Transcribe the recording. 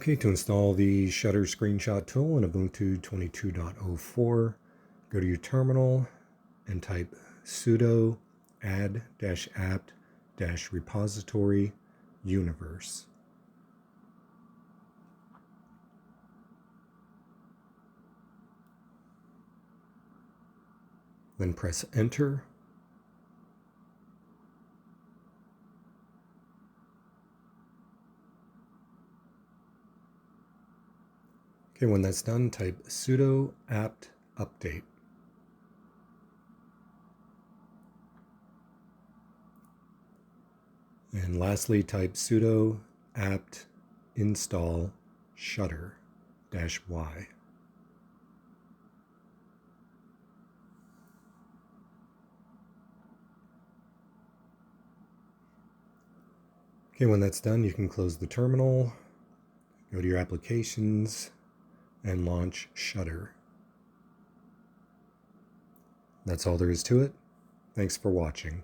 Okay, to install the Shutter Screenshot tool in Ubuntu 22.04, go to your terminal and type sudo add-apt-repository universe. Then press enter. Okay, when that's done, type sudo apt update. And lastly, type sudo apt install shutter-y. Okay, when that's done, you can close the terminal, go to your applications, and launch Shutter. That's all there is to it. Thanks for watching.